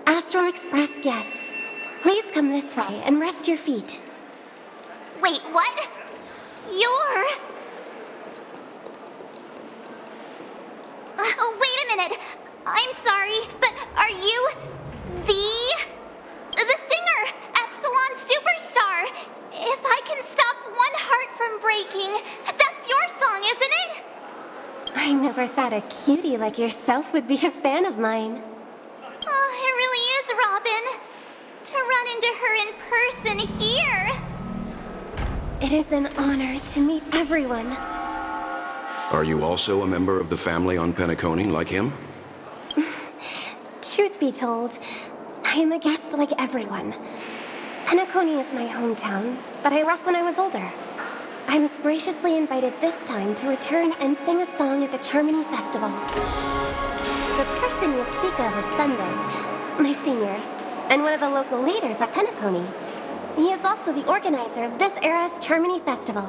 Astral Express guests, please come this way and rest your feet. Wait, what? You're... wait a minute. I'm sorry, but are you the singer, Epsilon Superstar? If I can stop one heart from breaking, that's your song, isn't it? I never thought a cutie like yourself would be a fan of mine. Oh, it really is, Robin. To run into her in person here. It is an honor to meet everyone. Are you also a member of the family on Penacony like him? Truth be told, I am a guest like everyone. Penacony is my hometown, but I left when I was older. I was graciously invited this time to return and sing a song at the Charmony Festival. The person you speak of is Sunday, my senior, and one of the local leaders at Penacony. He is also the organizer of this era's Charmony Festival.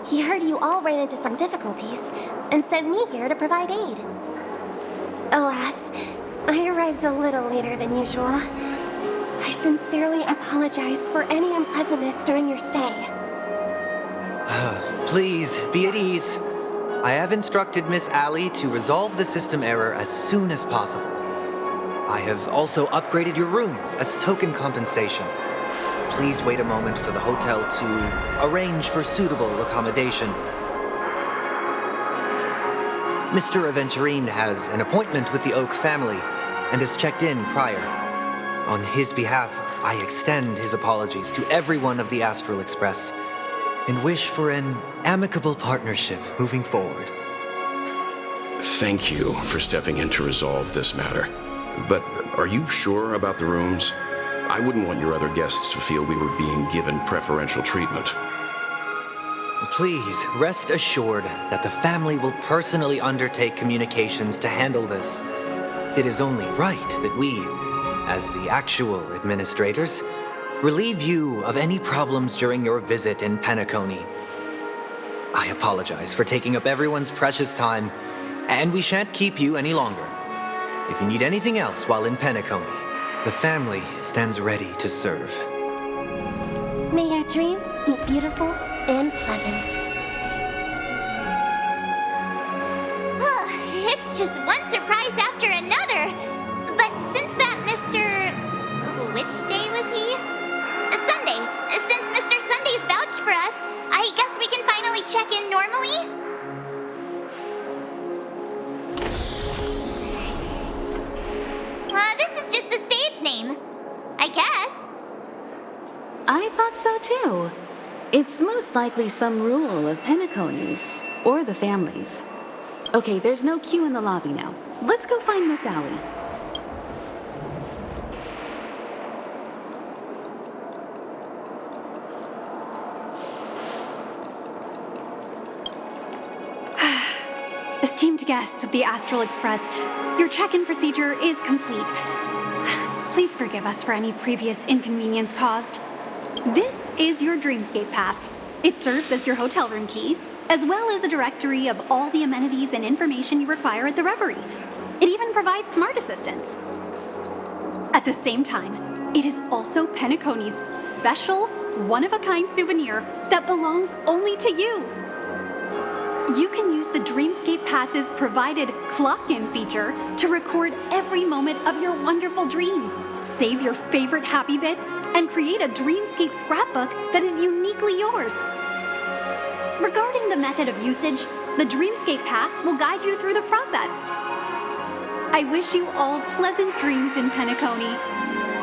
He heard you all ran into some difficulties and sent me here to provide aid. Alas, I arrived a little later than usual. I sincerely apologize for any unpleasantness during your stay. Please, be at ease. I have instructed Miss Allie to resolve the system error as soon as possible. I have also upgraded your rooms as token compensation. Please wait a moment for the hotel to arrange for suitable accommodation. Mr. Aventurine has an appointment with the Oak family and has checked in prior. On his behalf, I extend his apologies to everyone of the Astral Express and wish for an amicable partnership moving forward. Thank you for stepping in to resolve this matter. But are you sure about the rooms? I wouldn't want your other guests to feel we were being given preferential treatment. Please, rest assured that the family will personally undertake communications to handle this. It is only right that we, as the actual administrators, relieve you of any problems during your visit in Penacony. I apologize for taking up everyone's precious time, and we shan't keep you any longer. If you need anything else while in Penacony, the family stands ready to serve. May your dreams be beautiful and pleasant. It's just one surprise after another. But since that Mr... which day was he? Sunday. Since Mr. Sunday's vouched for us, I guess we can finally check in normally? This is just a stage name. I guess. I thought so too. It's most likely some rule of Penacony's, or the family's. Okay, there's no queue in the lobby now. Let's go find Miss Allie. Esteemed guests of the Astral Express, your check-in procedure is complete. Please forgive us for any previous inconvenience caused. This is your Dreamscape Pass. It serves as your hotel room key, as well as a directory of all the amenities and information you require at the Reverie. It even provides smart assistants. At the same time, it is also Penacony's special, one-of-a-kind souvenir that belongs only to you. You can use the Dreamscape Pass's provided clock-in feature to record every moment of your wonderful dream. Save your favorite happy bits and create a Dreamscape scrapbook that is uniquely yours. Regarding the method of usage, the Dreamscape Pass will guide you through the process. I wish you all pleasant dreams in Penacony.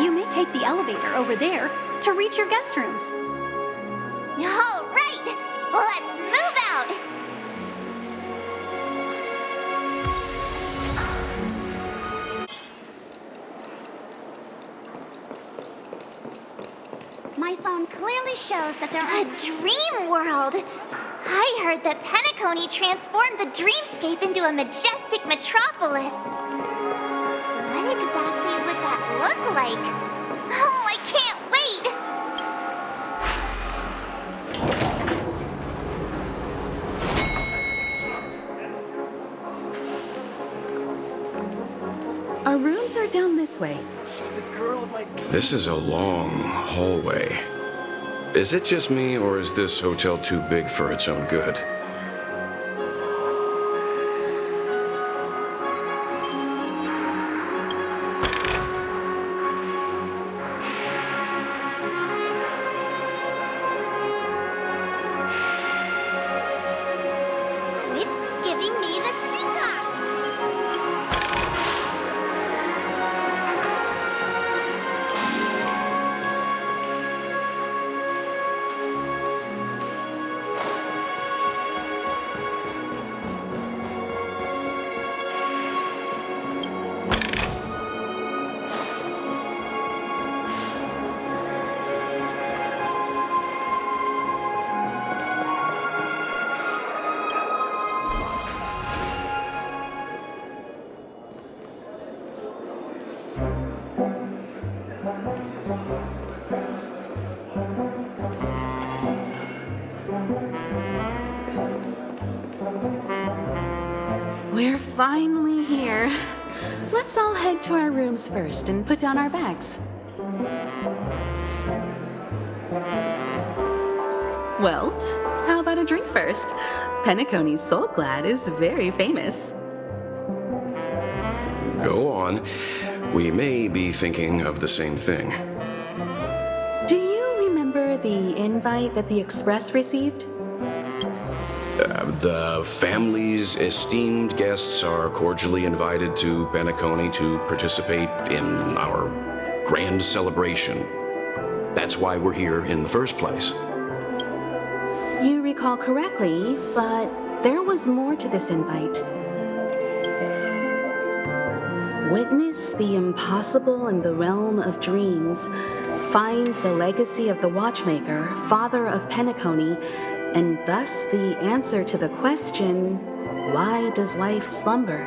You may take the elevator over there to reach your guest rooms. All right, let's move out. My phone clearly shows that there A are... dream world! I heard that Penacony transformed the dreamscape into a majestic metropolis. What exactly would that look like? Oh, I can't wait! Our rooms are down this this way. This is a long hallway. Is it just me, or is this hotel too big for its own good? Quit giving me the stink eye! We're finally here. Let's all head to our rooms first and put down our bags. Welt, how about a drink first? Penacony's Soul Glad is very famous. Go on. We may be thinking of the same thing. Do you remember the invite that the Express received? The family's esteemed guests are cordially invited to Penacony to participate in our grand celebration. That's why we're here in the first place. You recall correctly, but there was more to this invite. Witness the impossible in the realm of dreams. Find the legacy of the Watchmaker, father of Penacony, and thus the answer to the question, why does life slumber?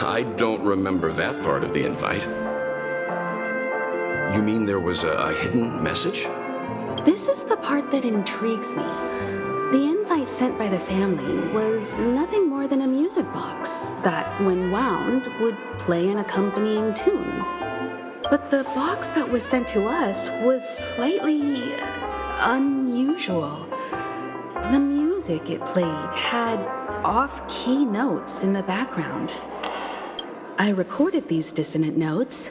I don't remember that part of the invite. You mean there was a hidden message? This is the part that intrigues me. The invite sent by the family was nothing more than a music box that, when wound, would play an accompanying tune. But the box that was sent to us was slightly unusual. The music it played had off-key notes in the background. I recorded these dissonant notes,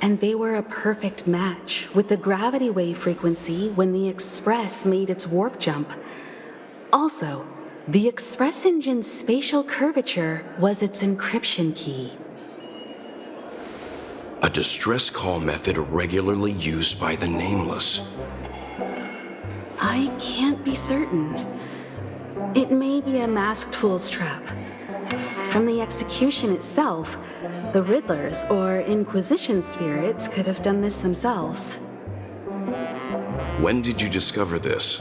and they were a perfect match with the gravity wave frequency when the Express made its warp jump. Also, the Express engine's spatial curvature was its encryption key. A distress call method regularly used by the Nameless. I can't be certain. It may be a masked fool's trap. From the execution itself, the Riddlers or Inquisition spirits could have done this themselves. When did you discover this?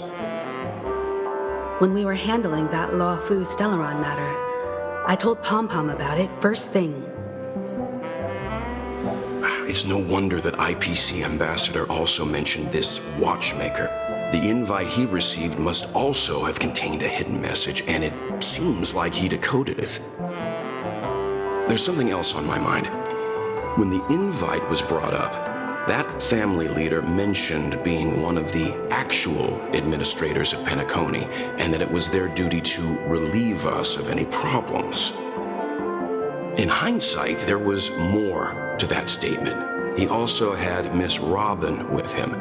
When we were handling that Lawfu Stellaron matter, I told Pom Pom about it first thing. It's no wonder that IPC Ambassador also mentioned this Watchmaker. The invite he received must also have contained a hidden message, and it seems like he decoded it. There's something else on my mind. When the invite was brought up, that family leader mentioned being one of the actual administrators of Penacony, and that it was their duty to relieve us of any problems. In hindsight, there was more to that statement. He also had Miss Robin with him.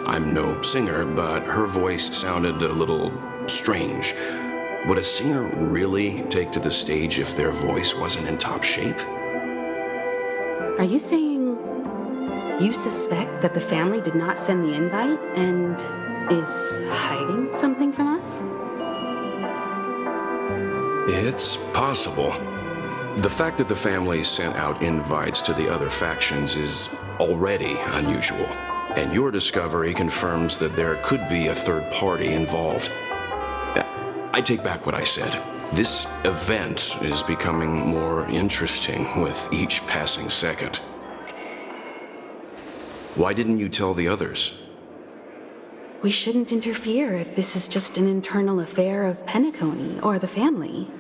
I'm no singer, but her voice sounded a little strange. Would a singer really take to the stage if their voice wasn't in top shape? Are you saying you suspect that the family did not send the invite and is hiding something from us? It's possible. The fact that the family sent out invites to the other factions is already unusual, and your discovery confirms that there could be a third party involved. I take back what I said. This event is becoming more interesting with each passing second. Why didn't you tell the others? We shouldn't interfere if this is just an internal affair of Penacony or the family.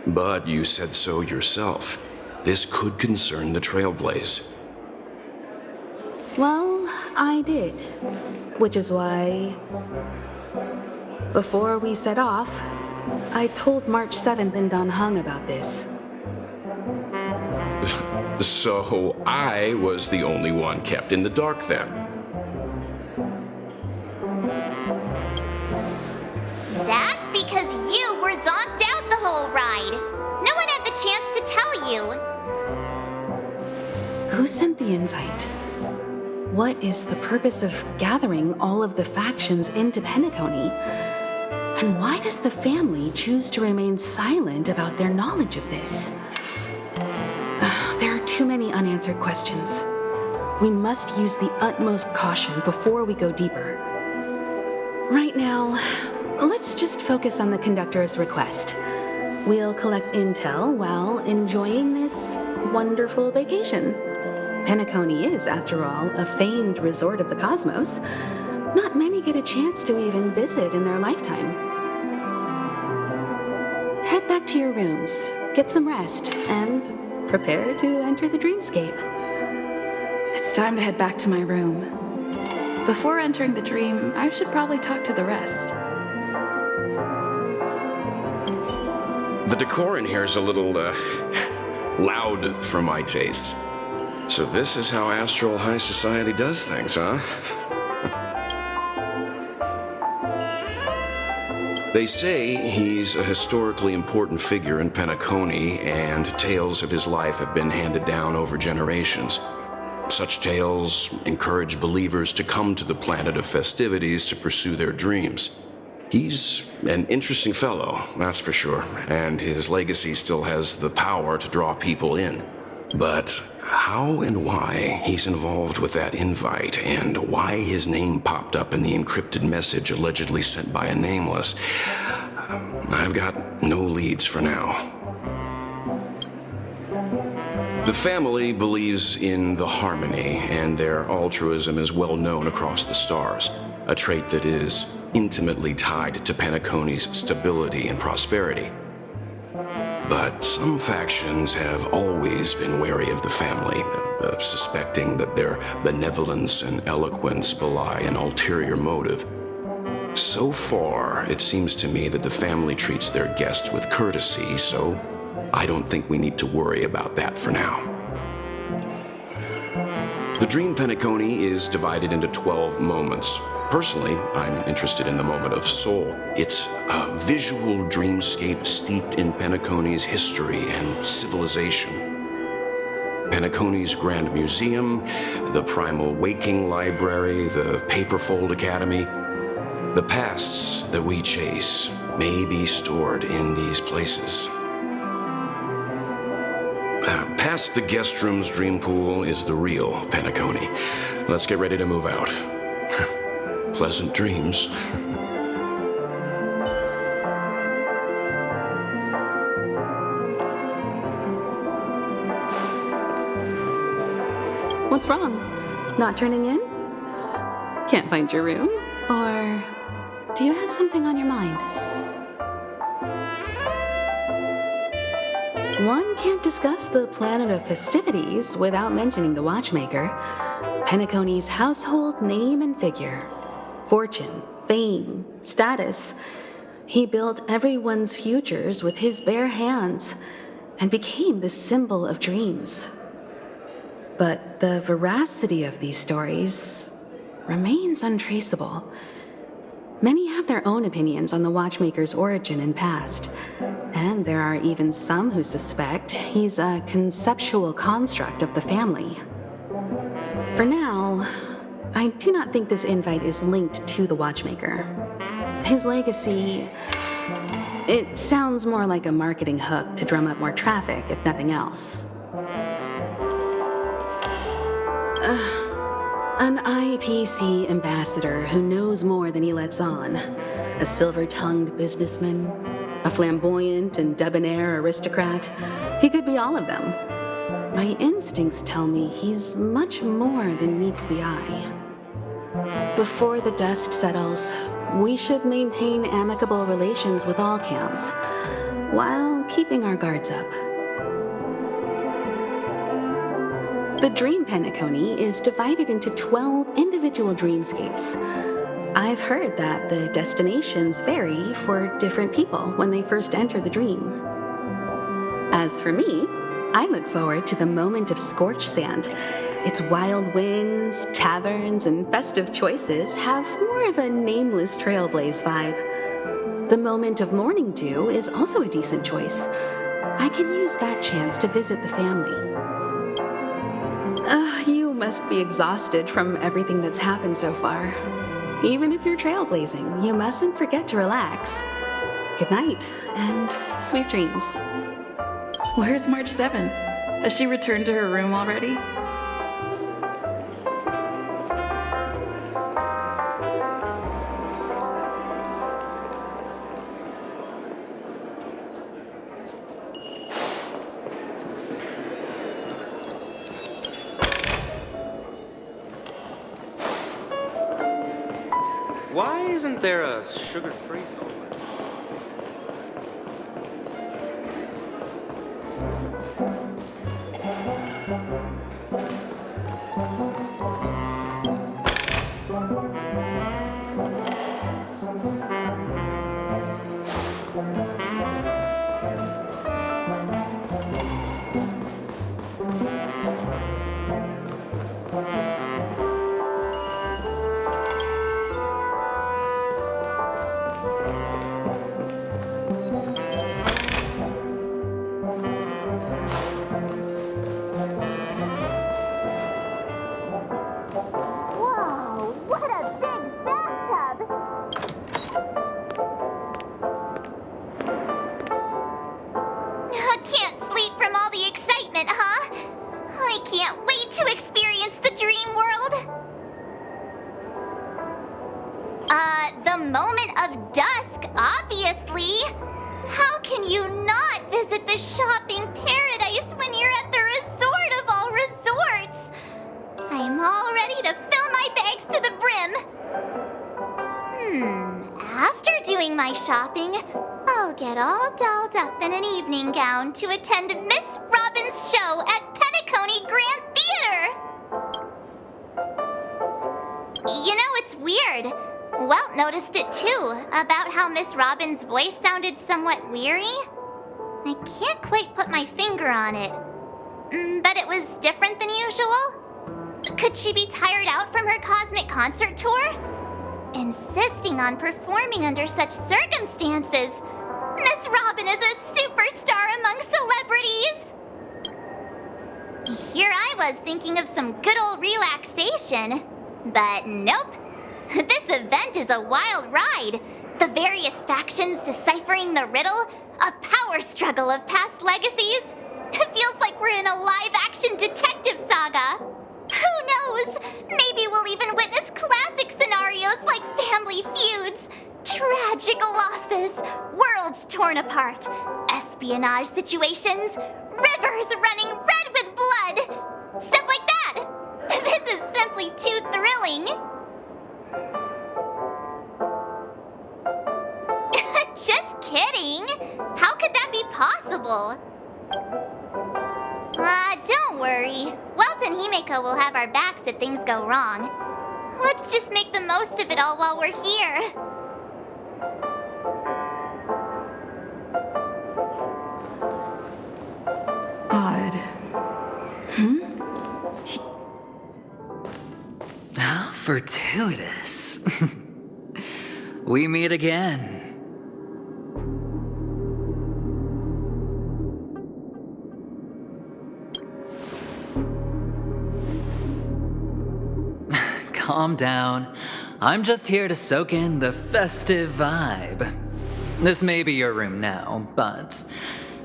But you said so yourself. This could concern the Trailblaze. Well, I did. Which is why, before we set off, I told March 7th in Dan Heng about this. So I was the only one kept in the dark then. That's because you were zonked out the whole ride. No one had the chance to tell you. Who sent the invite? What is the purpose of gathering all of the factions into Penacony? And why does the family choose to remain silent about their knowledge of this? There are too many unanswered questions. We must use the utmost caution before we go deeper. Right now, let's just focus on the conductor's request. We'll collect intel while enjoying this wonderful vacation. Penacony is, after all, a famed resort of the cosmos. Not many get a chance to even visit in their lifetime. Head back to your rooms, get some rest, and prepare to enter the dreamscape. It's time to head back to my room. Before entering the dream, I should probably talk to the rest. The decor in here is a little, loud for my taste. So this is how Astral High Society does things, huh? They say he's a historically important figure in Penacony, and tales of his life have been handed down over generations. Such tales encourage believers to come to the planet of festivities to pursue their dreams. He's an interesting fellow, that's for sure, and his legacy still has the power to draw people in. But how and why he's involved with that invite, and why his name popped up in the encrypted message allegedly sent by a nameless, I've got no leads for now. The family believes in the harmony, and their altruism is well known across the stars, a trait that is intimately tied to Penacony's stability and prosperity. But some factions have always been wary of the family, suspecting that their benevolence and eloquence belie an ulterior motive. So far, it seems to me that the family treats their guests with courtesy, so I don't think we need to worry about that for now. The Dream Penacony is divided into 12 moments. Personally, I'm interested in the moment of soul. It's a visual dreamscape steeped in Penacony's history and civilization. Penacony's Grand Museum, the Primal Waking Library, the Paperfold Academy. The pasts that we chase may be stored in these places. Past the guest room's dream pool is the real Penacony. Let's get ready to move out. Pleasant dreams. What's wrong? Not turning in? Can't find your room? Or do you have something on your mind? One can't discuss the planet of festivities without mentioning the watchmaker, Penacony's household name and figure. Fortune, fame, status. He built everyone's futures with his bare hands and became the symbol of dreams. But the veracity of these stories remains untraceable. Many have their own opinions on the watchmaker's origin and past, and there are even some who suspect he's a conceptual construct of the family. For now, I do not think this invite is linked to the watchmaker. His legacy, it sounds more like a marketing hook to drum up more traffic, if nothing else. An IPC ambassador who knows more than he lets on. A silver-tongued businessman. A flamboyant and debonair aristocrat. He could be all of them. My instincts tell me he's much more than meets the eye. Before the dust settles, we should maintain amicable relations with all camps, while keeping our guards up. The Dream Penacony is divided into 12 individual dreamscapes. I've heard that the destinations vary for different people when they first enter the dream. As for me, I look forward to the moment of scorched sand. Its wild winds, taverns, and festive choices have more of a nameless Trailblaze vibe. The moment of morning dew is also a decent choice. I can use that chance to visit the family. You must be exhausted from everything that's happened so far. Even if you're trailblazing, you mustn't forget to relax. Good night, and sweet dreams. Where's March 7? Has she returned to her room already? Why isn't there a sugar-free salt? The moment of dusk, obviously. How can you not visit the shopping paradise when you're at the resort of all resorts? I'm all ready to fill my bags to the brim. After doing my shopping, I'll get all dolled up in an evening gown to attend Miss Robin's show at Penacony Grand Theater. You know, it's weird. Welt noticed it too, about how Miss Robin's voice sounded somewhat weary. I can't quite put my finger on it. But it was different than usual. Could she be tired out from her cosmic concert tour? Insisting on performing under such circumstances. Miss Robin is a superstar among celebrities. Here I was thinking of some good old relaxation. But nope. This event is a wild ride. The various factions deciphering the riddle, a power struggle of past legacies. It feels like we're in a live-action detective saga. Who knows? Maybe we'll even witness classic scenarios like family feuds, tragic losses, worlds torn apart, espionage situations, rivers running red with blood. Stuff like that. This is simply too thrilling. Just kidding! How could that be possible? Don't worry. Welt and Himeko will have our backs if things go wrong. Let's just make the most of it all while we're here. Odd. How fortuitous. We meet again. Calm down. I'm just here to soak in the festive vibe. This may be your room now, but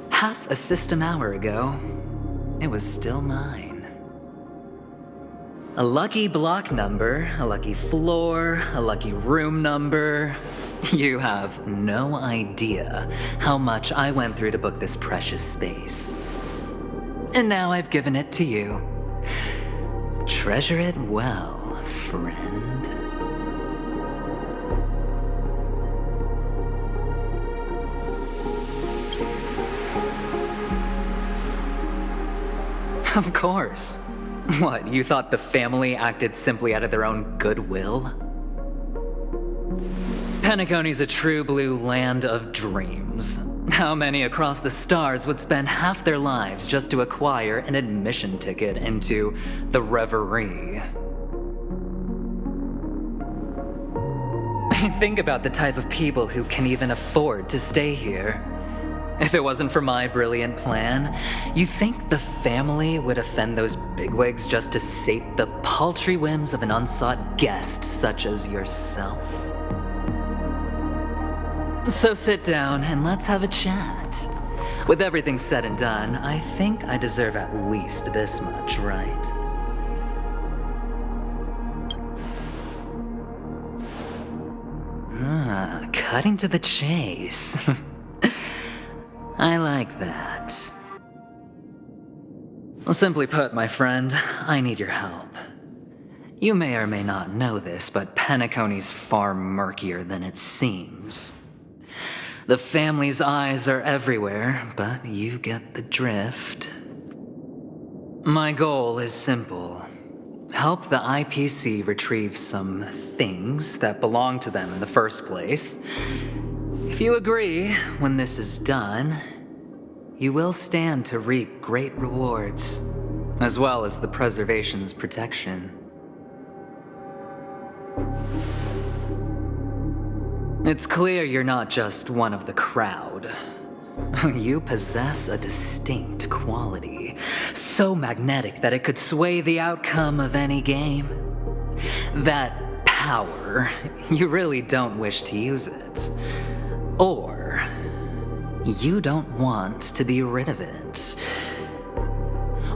half a system hour ago, it was still mine. A lucky block number, a lucky floor, a lucky room number. You have no idea how much I went through to book this precious space. And now I've given it to you. Treasure it well, friend. Of course. What, you thought the family acted simply out of their own goodwill? Penacony's a true blue land of dreams. How many across the stars would spend half their lives just to acquire an admission ticket into the Reverie? Think about the type of people who can even afford to stay here. If it wasn't for my brilliant plan, you think the family would offend those bigwigs just to sate the paltry whims of an unsought guest such as yourself? So sit down and let's have a chat. With everything said and done, I think I deserve at least this much, right? Cutting to the chase. I like that. Simply put, my friend, I need your help. You may or may not know this, but Penacony's far murkier than it seems. The family's eyes are everywhere, but you get the drift. My goal is simple. Help the IPC retrieve some things that belong to them in the first place. If you agree, when this is done, you will stand to reap great rewards, as well as the preservation's protection. It's clear you're not just one of the crowd. You possess a distinct quality, so magnetic that it could sway the outcome of any game. That power, you really don't wish to use it. Or, you don't want to be rid of it.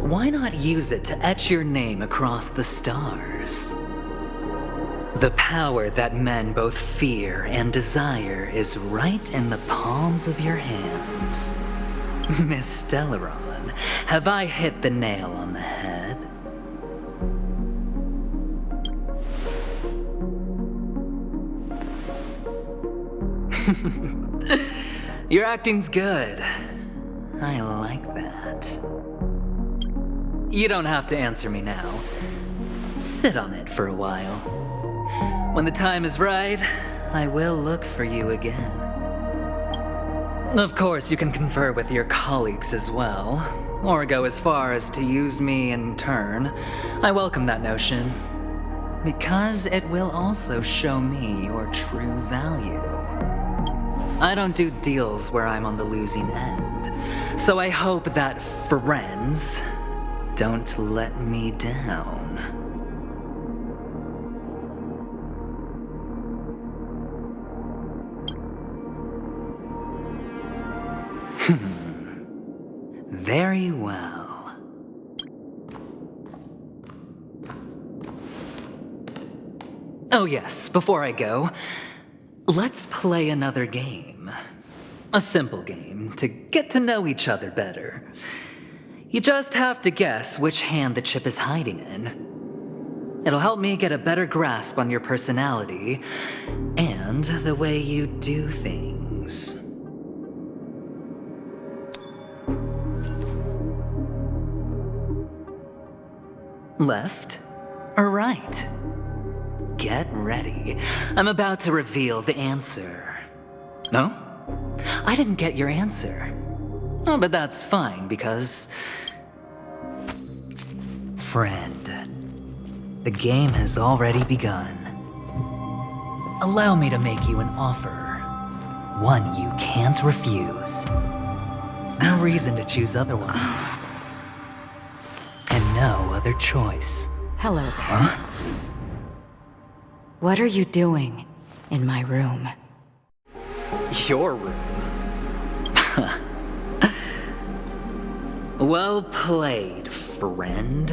Why not use it to etch your name across the stars? The power that men both fear and desire is right in the palms of your hands. Miss Stellaron, have I hit the nail on the head? Your acting's good. I like that. You don't have to answer me now. Sit on it for a while. When the time is right, I will look for you again. Of course, you can confer with your colleagues as well, or go as far as to use me in turn. I welcome that notion, because it will also show me your true value. I don't do deals where I'm on the losing end, so I hope that friends don't let me down. Very well. Oh yes, before I go, let's play another game. A simple game to get to know each other better. You just have to guess which hand the chip is hiding in. It'll help me get a better grasp on your personality and the way you do things. Left or right? Get ready. I'm about to reveal the answer. No? I didn't get your answer. Oh, but that's fine because... Friend, the game has already begun. Allow me to make you an offer. One you can't refuse. No reason to choose otherwise. And no other choice. Hello there. Huh? What are you doing in my room? Your room? Well played, friend.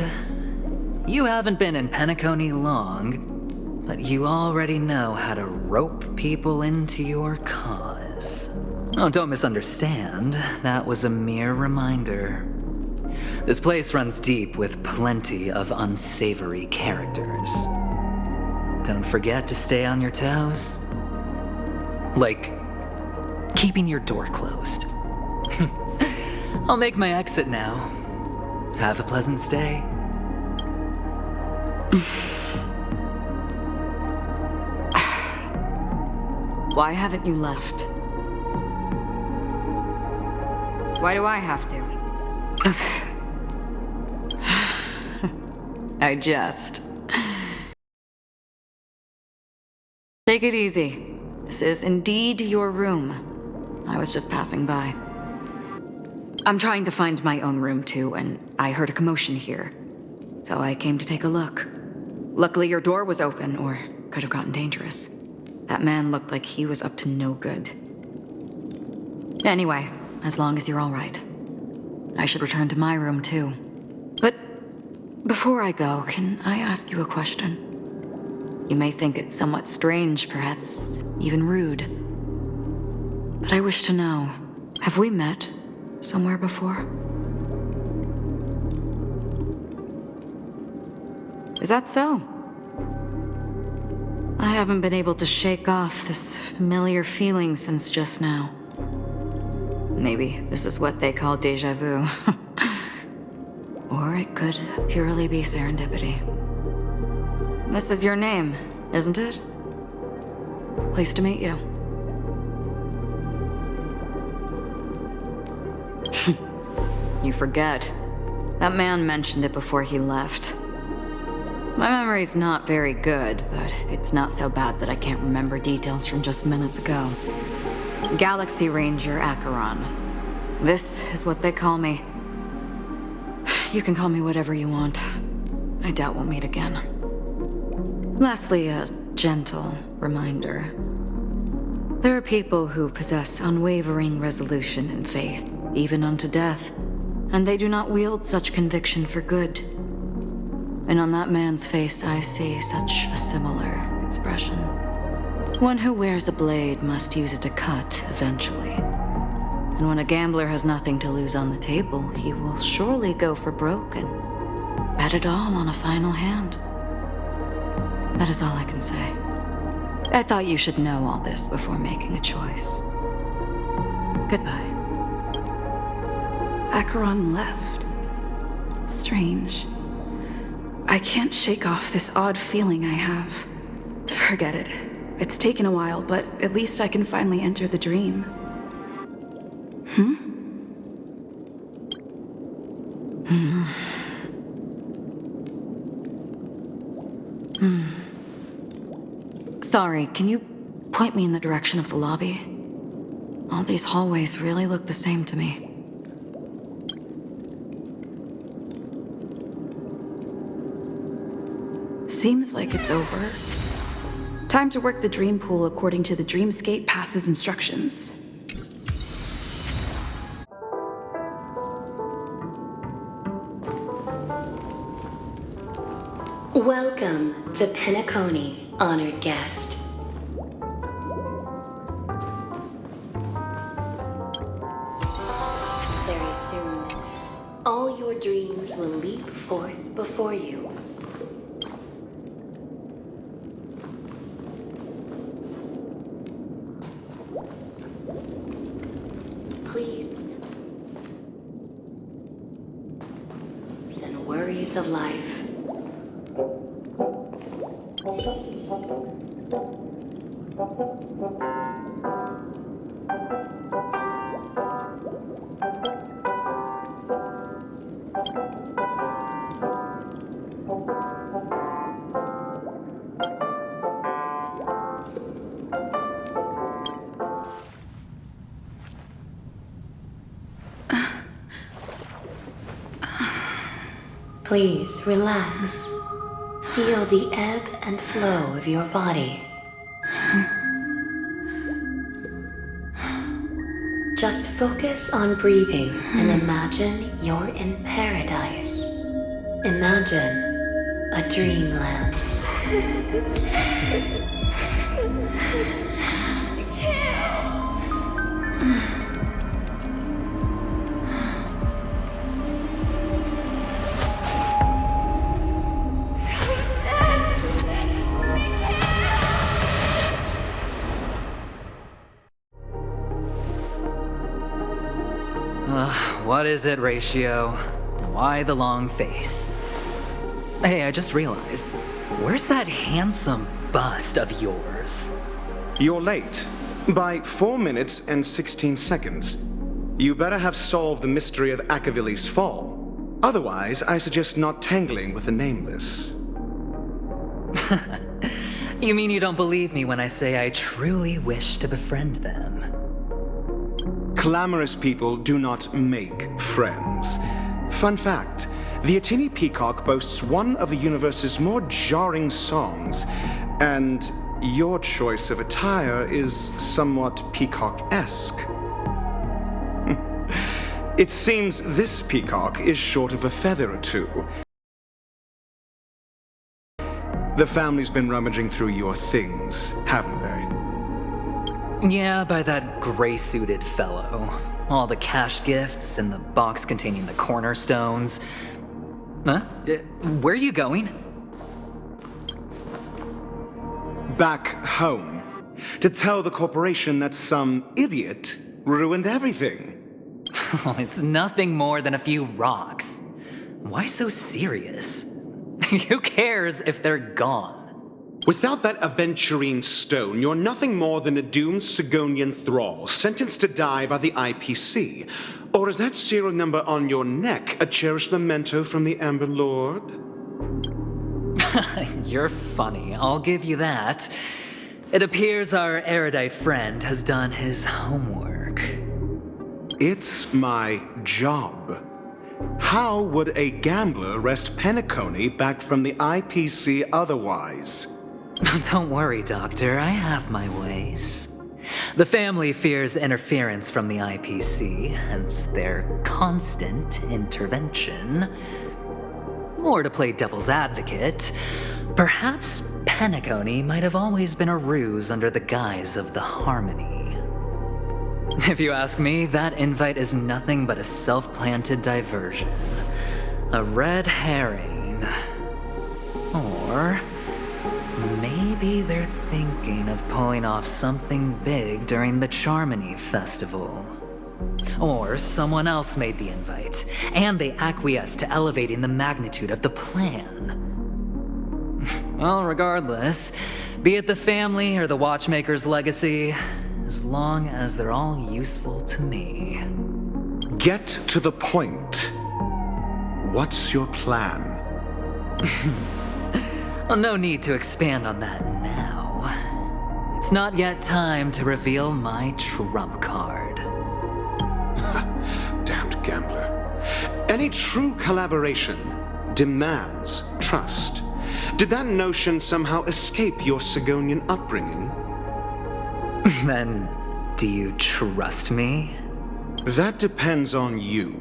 You haven't been in Penacony long, but you already know how to rope people into your cause. Oh, don't misunderstand. That was a mere reminder. This place runs deep with plenty of unsavory characters. Don't forget to stay on your toes. Like, keeping your door closed. I'll make my exit now. Have a pleasant stay. Why haven't you left? Why do I have to? I jest. Take it easy. This is indeed your room. I was just passing by. I'm trying to find my own room too, and I heard a commotion here. So I came to take a look. Luckily your door was open, or could have gotten dangerous. That man looked like he was up to no good. Anyway, as long as you're all right. I should return to my room too. But before I go, can I ask you a question? You may think it somewhat strange, perhaps even rude. But I wish to know, have we met somewhere before? Is that so? I haven't been able to shake off this familiar feeling since just now. Maybe this is what they call déjà vu. Or it could purely be serendipity. This is your name, isn't it? Pleased to meet you. You forget. That man mentioned it before he left. My memory's not very good, but it's not so bad that I can't remember details from just minutes ago. Galaxy Ranger Acheron. This is what they call me. You can call me whatever you want. I doubt we'll meet again. Lastly, a gentle reminder. There are people who possess unwavering resolution and faith, even unto death, and they do not wield such conviction for good. And on that man's face, I see such a similar expression. One who wears a blade must use it to cut eventually. And when a gambler has nothing to lose on the table, he will surely go for broke and bet it all on a final hand. That is all I can say. I thought you should know all this before making a choice. Goodbye. Acheron left. Strange. I can't shake off this odd feeling I have. Forget it. It's taken a while, but at least I can finally enter the dream. Sorry, can you point me in the direction of the lobby? All these hallways really look the same to me. Seems like it's over. Time to work the dream pool according to the Dreamscape Pass's instructions. Welcome to Penacony, honored guest. Very soon, all your dreams will leap forth before you. Please send worries of life. Please relax. Feel the ebb and flow of your body. Just focus on breathing and imagine you're in paradise. Imagine a dreamland. What is it, Ratio? why the long face? Hey, I just realized, where's that handsome bust of yours? You're late. By 4 minutes and 16 seconds. You better have solved the mystery of Akavili's fall. Otherwise, I suggest not tangling with the nameless. You mean you don't believe me when I say I truly wish to befriend them? Clamorous people do not make friends. Fun fact, the Atini Peacock boasts one of the universe's more jarring songs, and your choice of attire is somewhat peacock-esque. It seems this peacock is short of a feather or two. The family's been rummaging through your things, haven't they? Yeah, by that gray-suited fellow. All the cash gifts and the box containing the cornerstones. Huh? Where are you going? Back home. To tell the corporation that some idiot ruined everything. Oh, it's nothing more than a few rocks. Why so serious? Who cares if they're gone? Without that aventurine stone, you're nothing more than a doomed Sigonian thrall, sentenced to die by the IPC. Or is that serial number on your neck a cherished memento from the Amber Lord? You're funny, I'll give you that. It appears our erudite friend has done his homework. It's my job. How would a gambler wrest Penacony back from the IPC otherwise? Don't worry, Doctor, I have my ways. The family fears interference from the IPC, hence their constant intervention. Or to play devil's advocate, perhaps Penacony might have always been a ruse under the guise of the Harmony. If you ask me, that invite is nothing but a self-planted diversion. A red herring. Or maybe they're thinking of pulling off something big during the Charmony Festival. Or someone else made the invite, and they acquiesced to elevating the magnitude of the plan. Well, regardless, be it the family or the Watchmaker's legacy, as long as they're all useful to me. Get to the point. What's your plan? Well, no need to expand on that now. It's not yet time to reveal my trump card. Damned gambler. Any true collaboration demands trust. Did that notion somehow escape your Sigonian upbringing? Then, do you trust me? That depends on you.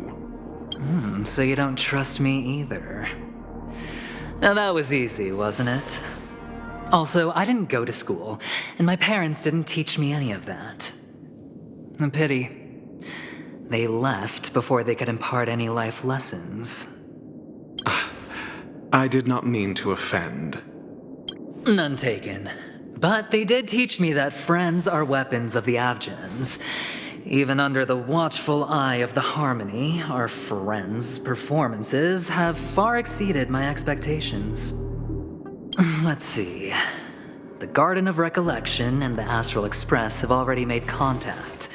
So you don't trust me either. Now that was easy, wasn't it? Also, I didn't go to school, and my parents didn't teach me any of that. A pity. They left before they could impart any life lessons. I did not mean to offend. None taken. But they did teach me that friends are weapons of the Avgens. Even under the watchful eye of the Harmony, our friends' performances have far exceeded my expectations. Let's see. The Garden of Recollection and the Astral Express have already made contact.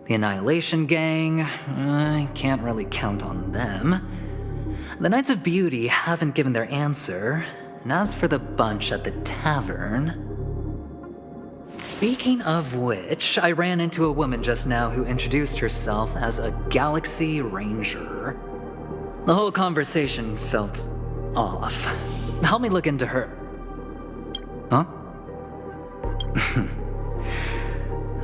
The Annihilation Gang, I can't really count on them. The Knights of Beauty haven't given their answer, and as for the bunch at the tavern... Speaking of which, I ran into a woman just now who introduced herself as a Galaxy Ranger. The whole conversation felt off. Help me look into her. Huh?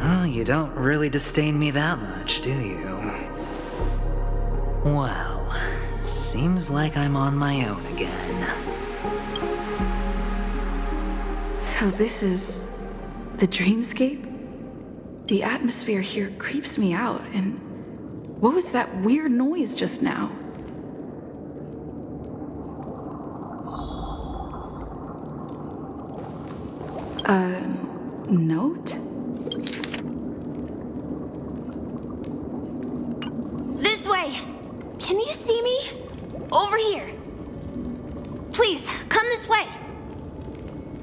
Oh, you don't really disdain me that much, do you? Well, seems like I'm on my own again. So this is the dreamscape? The atmosphere here creeps me out, and what was that weird noise just now? Note? This way! Can you see me? over here. Please, come this way.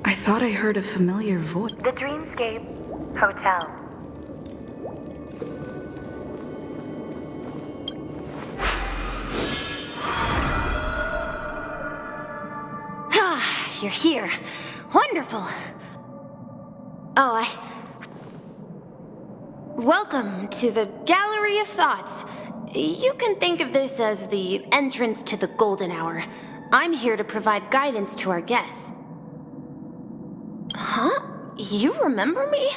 I thought I heard a familiar voice. The Dreamscape Hotel. Ah, you're here. Wonderful. Welcome to the Gallery of Thoughts. You can think of this as the entrance to the Golden Hour. I'm here to provide guidance to our guests. Huh? You remember me?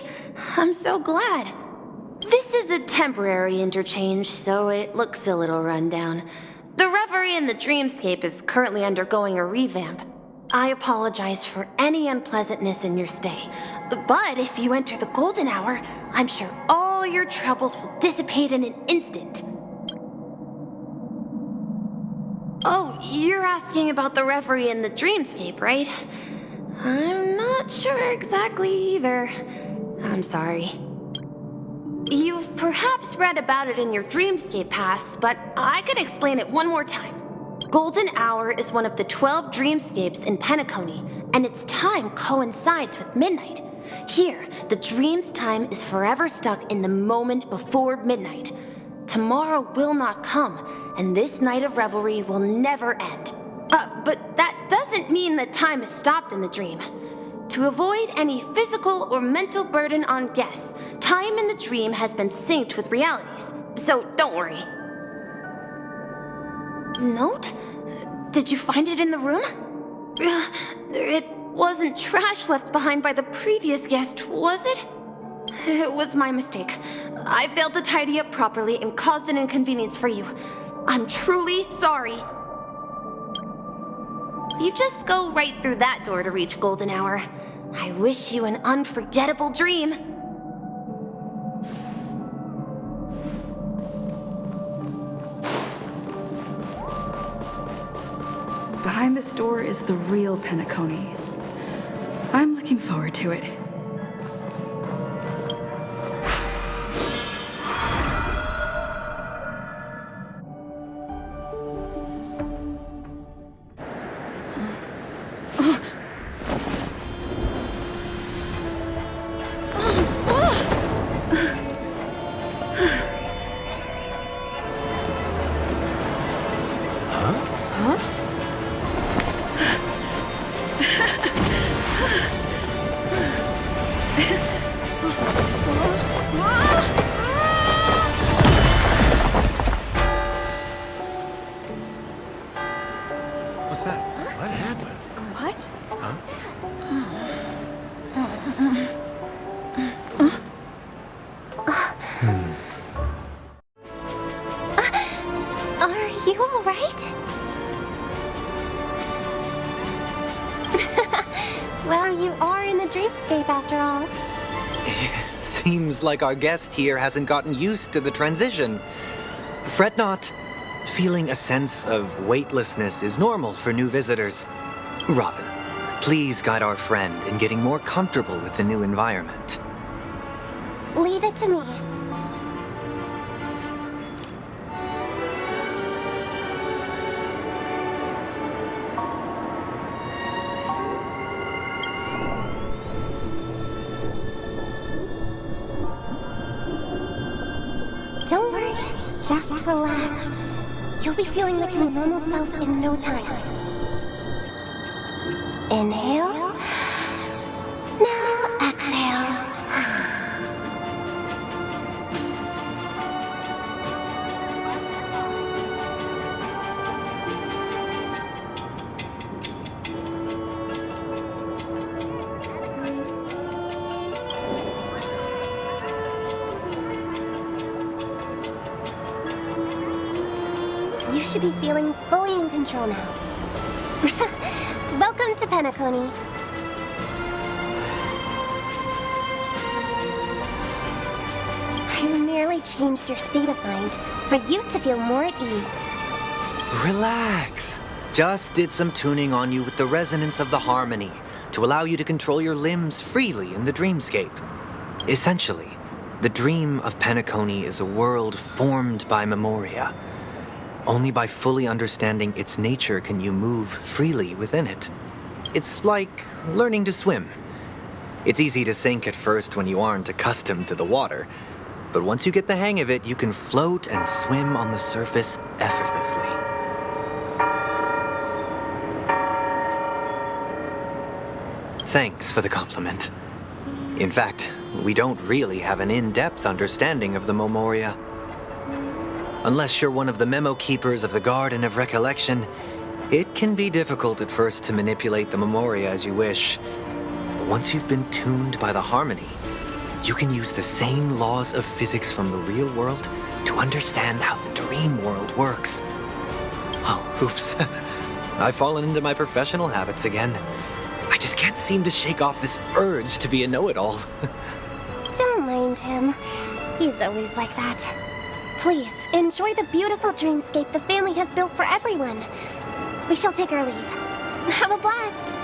I'm so glad. This is a temporary interchange, so it looks a little rundown. The Reverie in the Dreamscape is currently undergoing a revamp. I apologize for any unpleasantness in your stay, but if you enter the Golden Hour, I'm sure all your troubles will dissipate in an instant. Oh, you're asking about the Reverie in the Dreamscape, right? I'm not sure exactly either. I'm sorry. You've perhaps read about it in your Dreamscape Pass, but I could explain it one more time. Golden Hour is one of the 12 dreamscapes in Penacony, and its time coincides with midnight. Here, the dream's time is forever stuck in the moment before midnight. Tomorrow will not come, and this night of revelry will never end. But that doesn't mean that time is stopped in the dream. To avoid any physical or mental burden on guests, time in the dream has been synced with realities, so don't worry. Note? Did you find it in the room? It wasn't trash left behind by the previous guest, was it? It was my mistake. I failed to tidy up properly and caused an inconvenience for you. I'm truly sorry. You just go right through that door to reach Golden Hour. I wish you an unforgettable dream. Behind this door is the real Penacony. I'm looking forward to it. What's that? What happened? What? Huh? Are you all right? Well, you are in the dreamscape after all. Seems like our guest here hasn't gotten used to the transition. Fret not. Feeling a sense of weightlessness is normal for new visitors. Robin, please guide our friend in getting more comfortable with the new environment. Leave it to me. Don't worry, just relax. You'll be feeling like your normal self in no time. Inhale. Now exhale. You should be feeling fully in control now. Welcome to Penacony. I merely changed your state of mind for you to feel more at ease. Relax. Just did some tuning on you with the resonance of the harmony to allow you to control your limbs freely in the dreamscape. Essentially, the dream of Penacony is a world formed by memoria. Only by fully understanding its nature can you move freely within it. It's like learning to swim. It's easy to sink at first when you aren't accustomed to the water, but once you get the hang of it, you can float and swim on the surface effortlessly. Thanks for the compliment. In fact, we don't really have an in-depth understanding of the Memoria. Unless you're one of the memo keepers of the Garden of Recollection, it can be difficult at first to manipulate the Memoria as you wish. But once you've been tuned by the harmony, you can use the same laws of physics from the real world to understand how the dream world works. Oh, oops. I've fallen into my professional habits again. I just can't seem to shake off this urge to be a know-it-all. Don't mind him. He's always like that. Please, enjoy the beautiful dreamscape the family has built for everyone. We shall take our leave. Have a blast!